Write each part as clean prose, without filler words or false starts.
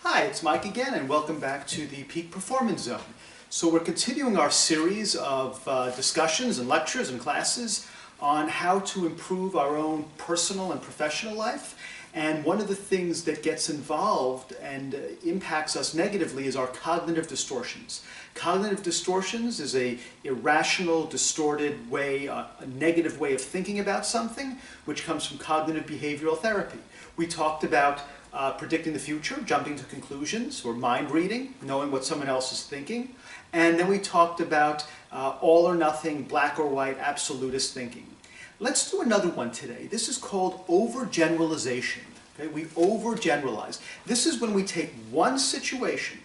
Hi, it's Mike again, and welcome back to the Peak Performance Zone. So we're continuing our series of discussions and lectures and classes on how to improve our own personal and professional life. And one of the things that gets involved and impacts us negatively is our cognitive distortions. Cognitive distortions is a irrational, distorted way, a negative way of thinking about something, which comes from cognitive behavioral therapy. We talked about predicting the future, jumping to conclusions, or mind reading, knowing what someone else is thinking. And then we talked about all or nothing, black or white, absolutist thinking. Let's do another one today. This is called overgeneralization. Okay? We overgeneralize. This is when we take one situation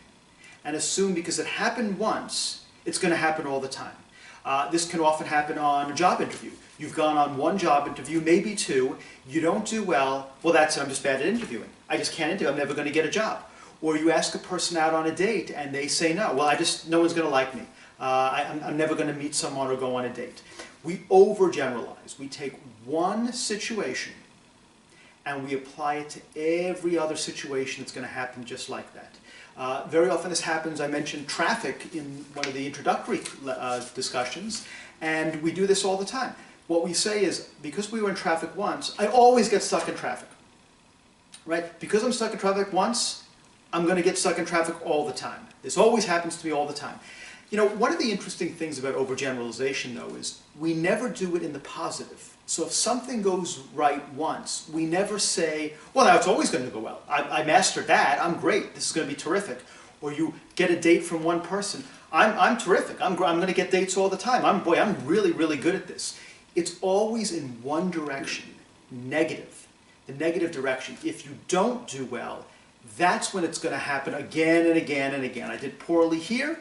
and assume because it happened once, it's going to happen all the time. This can often happen on a job interview. You've gone on one job interview, maybe two, you don't do well, that's it, I'm just bad at interviewing. I just can't interview, I'm never going to get a job. Or you ask a person out on a date and they say no, no one's going to like me. I'm never going to meet someone or go on a date. We overgeneralize. We take one situation and we apply it to every other situation that's going to happen just like that. Very often this happens, I mentioned traffic in one of the introductory discussions, and we do this all the time. What we say is, because we were in traffic once, I always get stuck in traffic. Right? Because I'm stuck in traffic once, I'm going to get stuck in traffic all the time. This always happens to me all the time. You know, one of the interesting things about overgeneralization, though, is we never do it in the positive. So if something goes right once, we never say, now it's always going to go well. I mastered that. I'm great. This is going to be terrific. Or you get a date from one person. I'm terrific. I'm going to get dates all the time. I'm really, really good at this. It's always in one direction, negative, the negative direction. If you don't do well, that's when it's going to happen again and again and again. I did poorly here.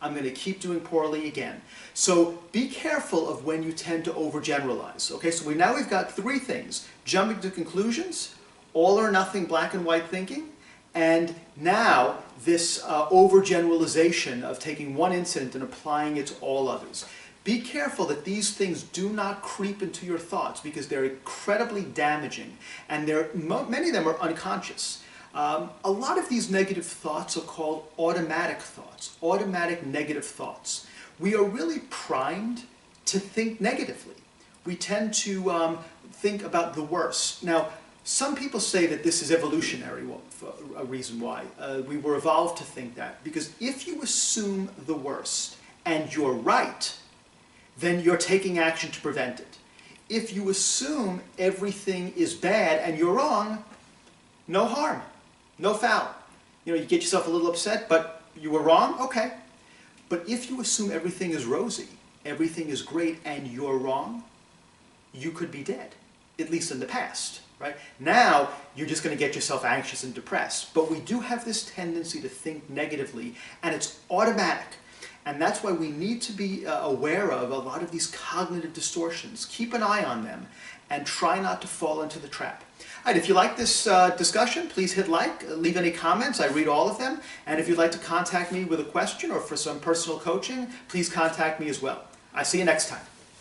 I'm going to keep doing poorly again. So be careful of when you tend to overgeneralize. Okay, so we've got three things: jumping to conclusions, all or nothing, black and white thinking, and now this overgeneralization of taking one incident and applying it to all others. Be careful that these things do not creep into your thoughts, because they're incredibly damaging, and many of them are unconscious. A lot of these negative thoughts are called automatic thoughts, automatic negative thoughts. We are really primed to think negatively. We tend to think about the worst. Now, some people say that this is evolutionary, a reason why. We were evolved to think that, because if you assume the worst and you're right, then you're taking action to prevent it. If you assume everything is bad and you're wrong, no harm, no foul. You know, you get yourself a little upset, but you were wrong, okay. But if you assume everything is rosy, everything is great, and you're wrong, you could be dead, at least in the past, right? Now, you're just going to get yourself anxious and depressed. But we do have this tendency to think negatively, and it's automatic. And that's why we need to be aware of a lot of these cognitive distortions. Keep an eye on them and try not to fall into the trap. All right, if you like this discussion, please hit like, leave any comments. I read all of them. And if you'd like to contact me with a question or for some personal coaching, please contact me as well. I'll see you next time.